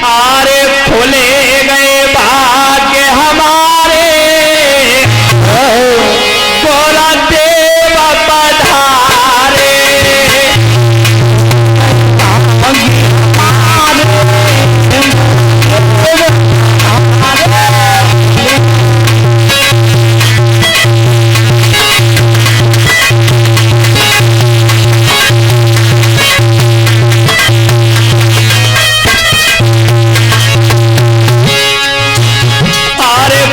आरे खोले गए भाग्य हमारे, गोरा देव पधारे।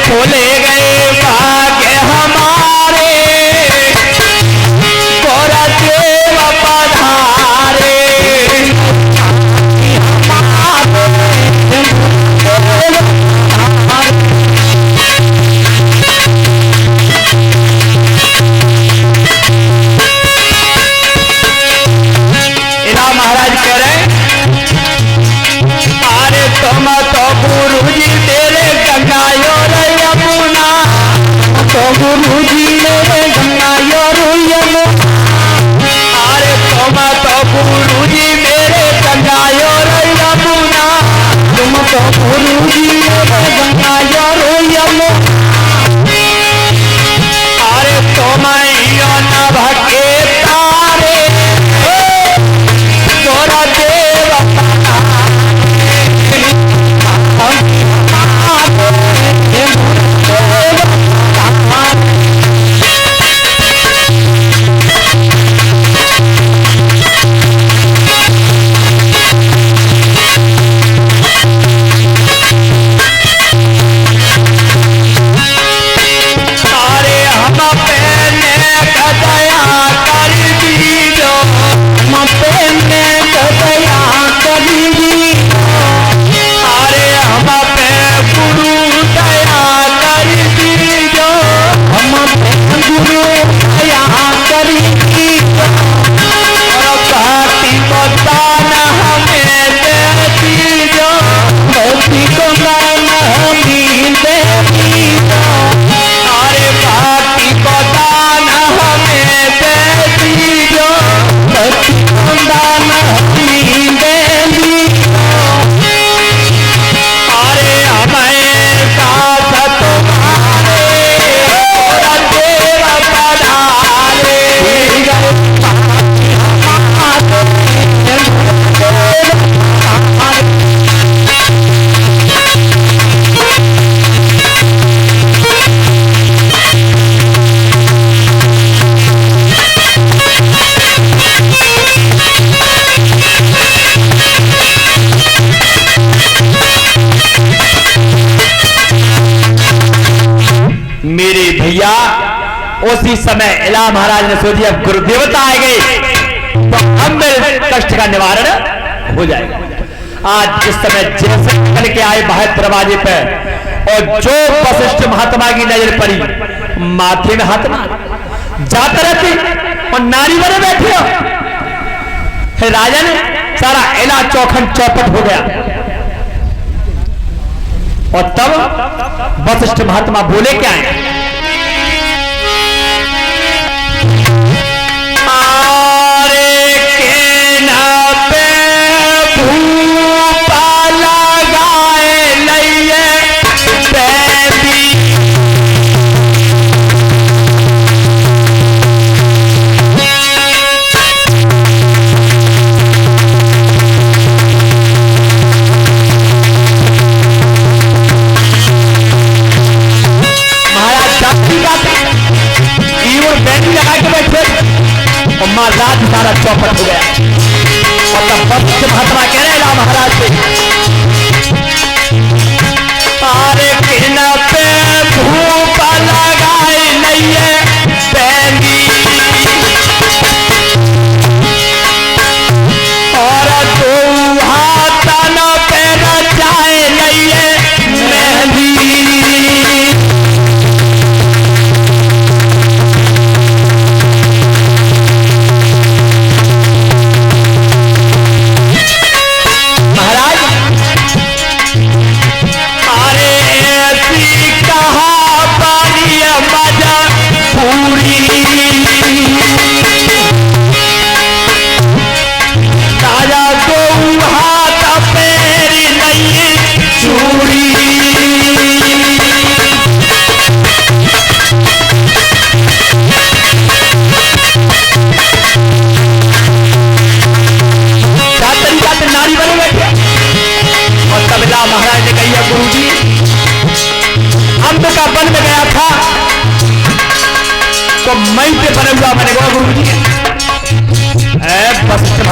खोले गए भाग्य हमारे, गोरा देव पधारे। इला महाराज कह रहे अरे तुम तो गुरु जी तेरे गंगायोर यमुना, तो गुरु जी मेरे गंगायोर यमुना। अरे तुम तो गुरु जी मेरे गंगायोर यमुना, तुम तो गुरु जी मेरे गंगायोर यमुना। अरे तुम न भके तारे, गोरा देव उसी समय इला महाराज ने सोची अब गुरुदेवता आ गए तो हम मेरे कष्ट का निवारण हो जाएगा। आज जिस समय जैसे निकल के आए बाहर दरवाजे पे और जो वशिष्ठ महात्मा की नजर पड़ी, माथे में हाथ मार जाते रहते और नारी बने बैठे हो। फिर राजा ने सारा इला चौखंड चौपट हो गया और तब वशिष्ठ महात्मा बोले क्या है, राज सारा चौपट हो गया और तब वशिष्ठ महात्मा कह रहे इला महाराज से, अरे किन पे धूप लगाए नैये पैंगी और दो हाथ न पे न जाए नैये मेहंदी। महाराज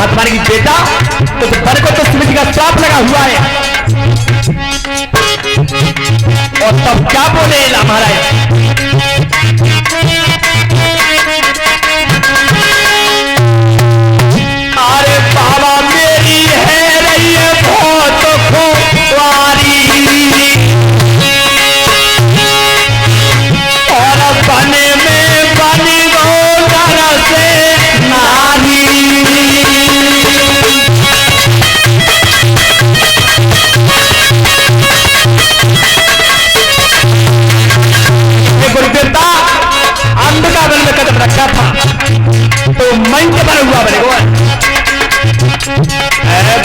महात्मा की बेटा तो वन को तो शिव जी का श्राप लगा हुआ है। और तब क्या बोले इला महाराज, अरे बाबा मेरी है रही है बहुत खुआरी, और बने में बनी गो जरा से नारी। गुरुदेवता अंधकार में कदम रखा था तो मंच बना हुआ बनेगा।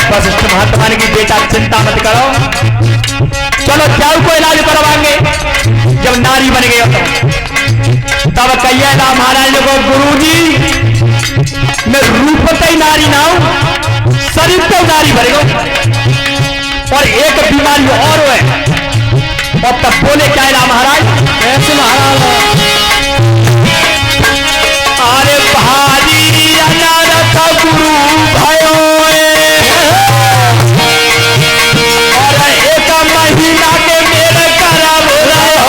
वशिष्ठ महात्मा की बेटा चिंता मत करो, चलो त्याग को इलाज करवाएंगे। जब नारी बन गई तब कहिए ना महाराज को, गुरुजी मैं रूपते नारी ना हूं, शरीर तो नारी बनेगा और एक बीमारी और है। और तब बोले क्या ना महाराज, ऐसे महाराज अरे भारी अनारथ गुरु भयो और एक महीना के मेरे करब रहो।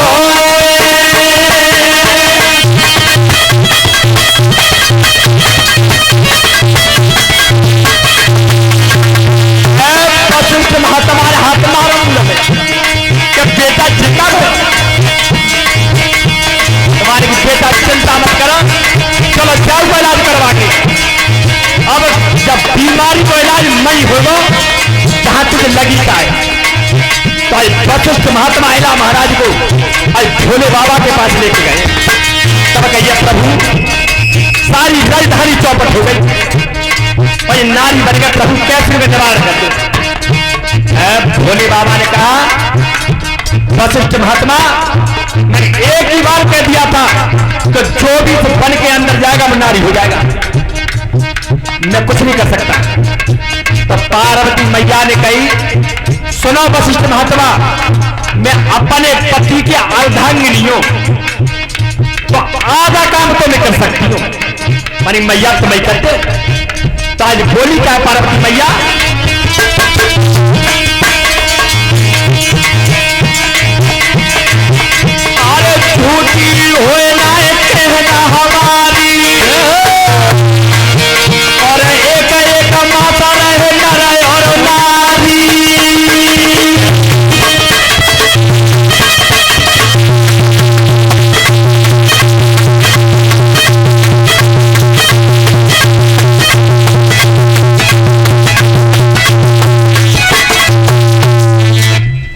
वशिष्ठ महात्मा हाथ मारो कि बेटा जिंदा हो, तुम्हारे की बेटा चिंता मत करो, चलो क्या को इलाज करवा के। अब जब बीमारी को इलाज नहीं होगा जहां तुझे लगी का है, तो वशिष्ठ महात्मा इला महाराज को भोले बाबा के पास लेके गए। तब कहिए प्रभु सारी राजधानी चौपट हो गई और ये नारी बन गए, प्रभु कैसे निवारण करते। भोले बाबा ने कहा वशिष्ठ महात्मा मैंने एक ही बार कह दिया था कि जो भी बन के अंदर जाएगा वो नारी हो जाएगा, मैं कुछ नहीं कर सकता। तो पार्वती मैया ने कही सुनो वशिष्ठ महात्मा, मैं अपने पति के अर्धांगिनी हूं तो आधा काम तो मैं कर सकती हूं, मानी मैया तो मैं करते। तो आज बोली क्या पार्वती मैया, अरे झूठी होए ना कहना हमारी, और एक एक माता रहे नर और नारी।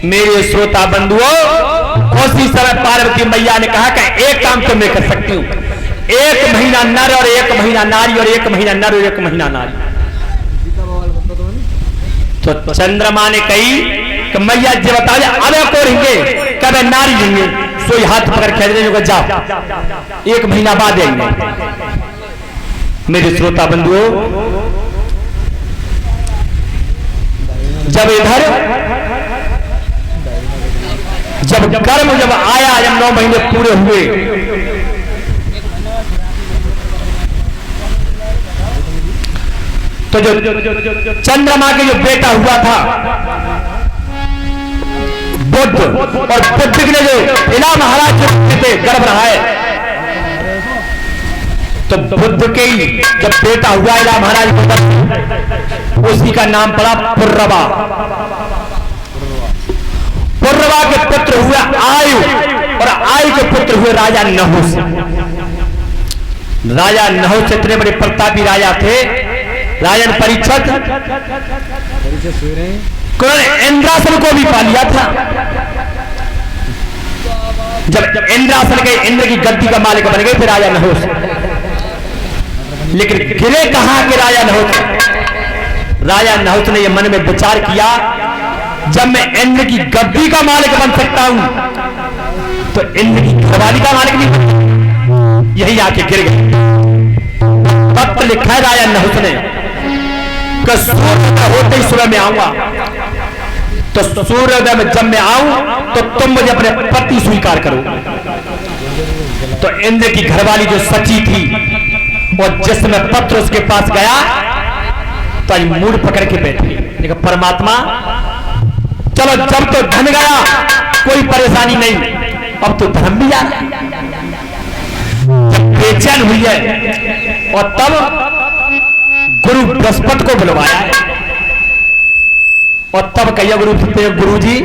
मेरे श्रोता बंधुओं, उसी समय पार्वती मैया ने कहा कि एक काम तो मैं कर सकती हूं, एक महीना नर और एक महीना नारी, और एक महीना नर और एक महीना नारी। तो चंद्रमा ने कही कि मैया जी बता दे अब को रहेंगे, कब नारी रहेंगे, सोई हाथ पकड़ खेल जाओ एक महीना बाद देंगे। मेरे श्रोता बंधुओं, जब इधर जब गर्म जब आया, जब 9 महीने पूरे हुए, तो जो चंद्रमा के जो बेटा हुआ था बुद्ध, और बुद्ध के जो इला महाराज जो थे गर्भ रहा है, तो बुद्ध के ही जब बेटा हुआ इला महाराज, उसी का नाम पड़ा पुर्रवा। पुर्रवा के पुत्र हुए आयु, और आयु के पुत्र हुए राजा नहुस। राजा नहुस इतने बड़े प्रतापी राजा थे, राजन परीक्षित उन्होंने इंद्रासन को भी पा लिया था। जब इंद्रासन के इंद्र की गद्दी का मालिक बन गए थे राजा नहुस, लेकिन गिरे कहां के राजा नहुस। राजा नहुस ने यह मन में विचार किया, जब मैं इंद्र की गद्दी का मालिक बन सकता हूं तो इंद्र की घरवाली का मालिक नहीं, यही आके गिर गए। पत्र लिखा है राजा नहुस ने कि सूर्योदय होते ही सुबह में आऊंगा, तो सूर्योदय में जब मैं आऊं तो तुम मुझे अपने पति स्वीकार करो। तो इंद्र की घरवाली जो सची थी, और जिस समय पत्र उसके पास गया तो आज मूड पकड़ के बैठे। देखो परमात्मा, चलो जब तो धन गया कोई परेशानी नहीं, अब तो धर्म भी जा रहा है। जब बेचैन हुई है और तब गुरु बृहस्पति को बुलवाया है और तब कहिए गुरु जी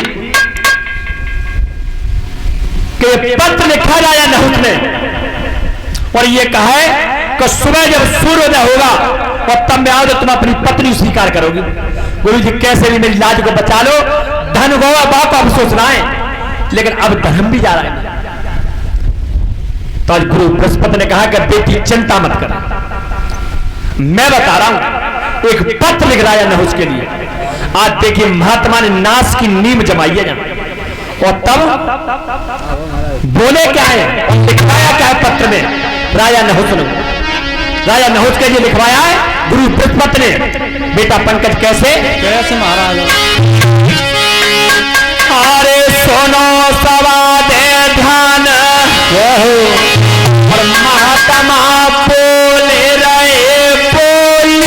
के पत्र लिखा राजा नहुष ने और ये कहा है कि सुबह जब सूर्योदय होगा और तब मैं आऊं तो तुम अपनी पत्नी स्वीकार करोगी। गुरु जी कैसे भी मेरी लाज को बचा लो, धन गोवा बाप अब सोचना है, लेकिन अब धर्म भी जा रहा है। तो आज गुरु बृहस्पति ने कहा कि बेटी चिंता मत कर, मैं बता रहा हूं एक पत्र लिख राजा नहुष के लिए। आज देखिए महात्मा ने नाश की नींव जमाई है और तब बोले क्या है और लिखवाया क्या है पत्र में राजा नहुष ने। राजा नहुष के लिए लिखवाया है गुरु बृहस्पति ने। बेटा पंकज कैसे महाराज, अरे सोनो सवा दे ध्यान और महात्मा बोले रहे बोली,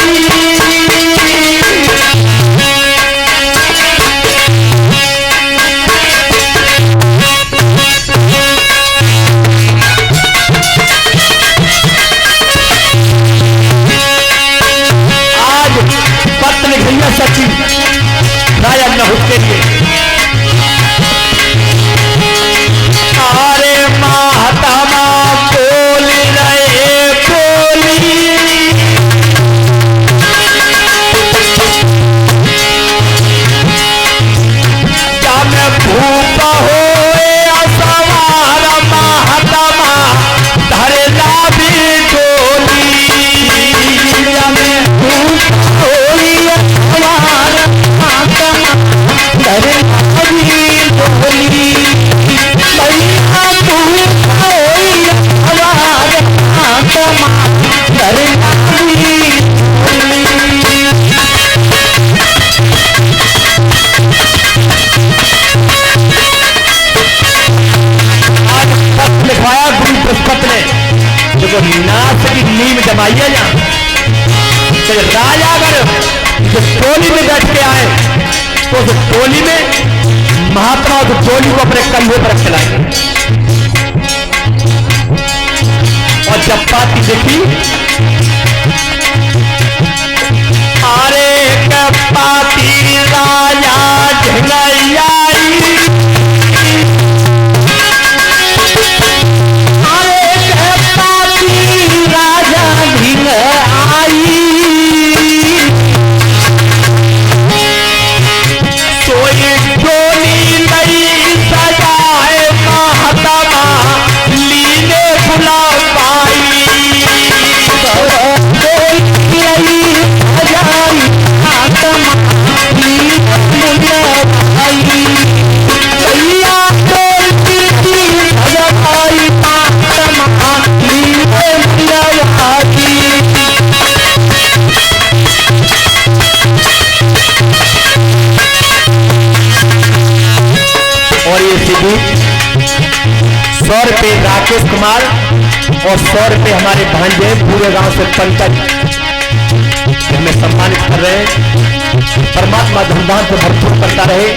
आज पत्र लिख रही है सची राजा नहुष के लिए। अरे महात्मा बोल रहे बोली, जब भूप हो सवार महात्मा धरना भी डोली, जब भूप हो सवार महात्मा धरना भी डोली, लिखवाया गुरु बृहस्पति ने। देखो नाश की नींव जमाई है यहाँ। तो राजा अगर जिस टोली में बैठ के आए तो उस टोली में महात्मा उस टोली को अपने कंधे पर चलाएंगे। और जब पाती देखी, अरे पाती राजा झंगैयाई, ₹100 राकेश कुमार और ₹100 हमारे भांजे पूरे गांव से पंकज हमें सम्मानित कर रहे हैं। परमात्मा धनधान से भरपूर करता रहे,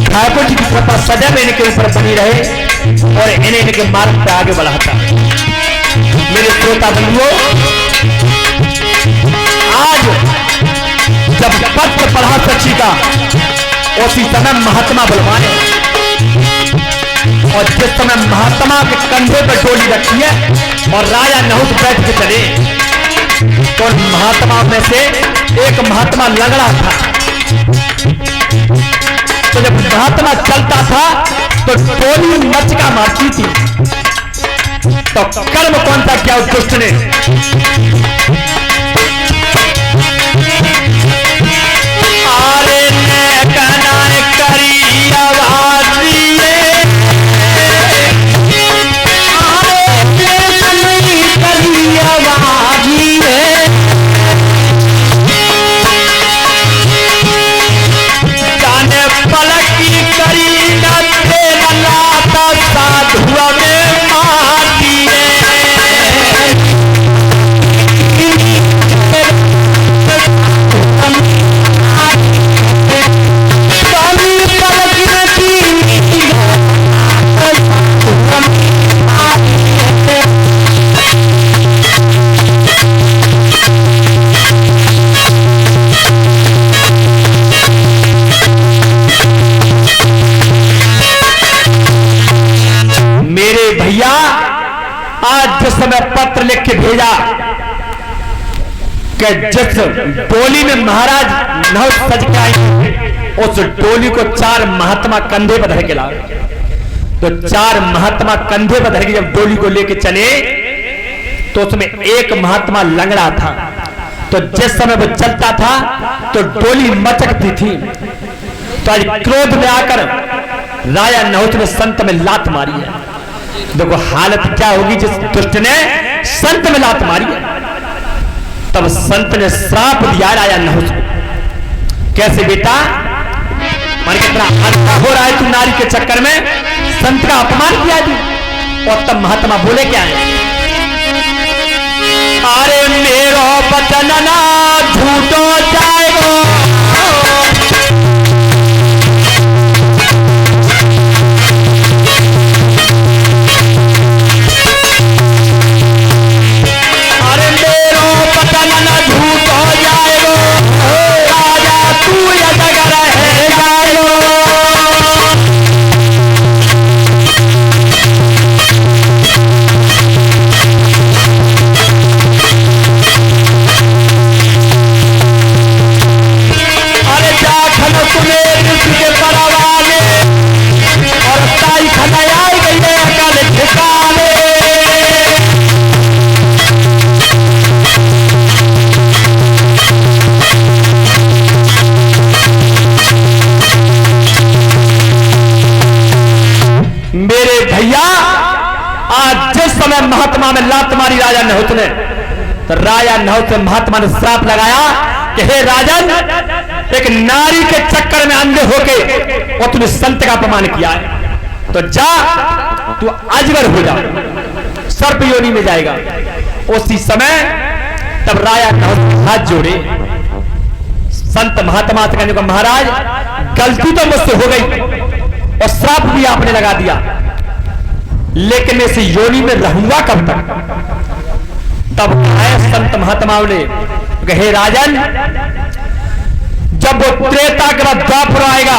ठाकुर जी की कृपा सदैव इनके ऊपर बनी रहे और इन्हें इनके मार्ग पे आगे बढ़ाता। मेरे श्रोता बंधुओं, आज जब पत्र पढ़ा सची का उसी समय महात्मा बुलवाने और जिस समय महात्मा के कंधे पर डोली रखी है और राजा नहुष बैठ के चले तो महात्मा में से एक महात्मा लंगड़ा था। तो जब महात्मा चलता था तो टोली मचका मारती थी। तो कर्म कौन सा किया उस दुष्ट ने? करी आवाज जाने पलकी करी नथे लाता साधुआ में मार दिए। लिख के भेजा कि जिस डोली में महाराज नहुष सज के आए उस डोली को 4 महात्मा कंधे पर धर के लाए। तो 4 महात्मा कंधे पर धर के जब डोली को लेके चले तो उसमें एक महात्मा लंगड़ा था। तो जिस समय वो चलता था तो डोली मचकती थी। तो आज क्रोध में आकर राजा नहुष ने संत में लात मारी है। देखो हालत क्या होगी जिस दुष्ट ने संत में लात मारी है। तब संत ने श्राप दिया राजा नहुष को, कैसे बेटा, माने कितना अच्छा हो रहा है तू नारी के चक्कर में, संत का अपमान किया तू। और तब महात्मा बोले क्या है, अरे मेरो बचन ना झूठो जाएगा, अरे मेरो बचन ना झूठ हो जाएगा, राजा तू ये जगह रह जाएगा। मेरे भैया आज जिस समय महात्मा में लात मारी राजा नहुष ने, तो राजा नहुष से महात्मा ने श्राप लगाया कि हे राजन, एक नारी के चक्कर में अंधे होके और तूने संत का अपमान किया है, तो जा तू अजगर हो जा, सर्प योनि में जाएगा। उसी समय तब राजा नहुष हाथ जोड़े संत महात्मा से कहने को, महाराज गलती तो मुझसे हो गई और श्राप भी आपने लगा दिया, लेकिन मैं इस योनि में रहूंगा कब तक। तब आए संत महात्माओं ने, हे राजन, जब वो त्रेता के बाद द्वापर आएगा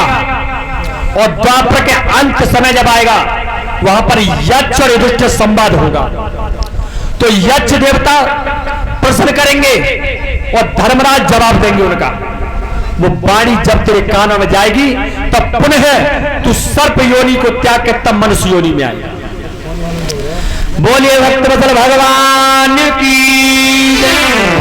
और द्वापर के अंत समय जब आएगा वहां पर यक्ष और युधिष्ठिर संवाद होगा। तो यक्ष देवता प्रश्न करेंगे और धर्मराज जवाब देंगे उनका। वो वाणी जब तेरे कानों में जाएगी तब पुनः तू सर्प योनि को त्याग के तब मनुष्य योनि में आएगा। बोलिए भक्तवत्सल भगवान की।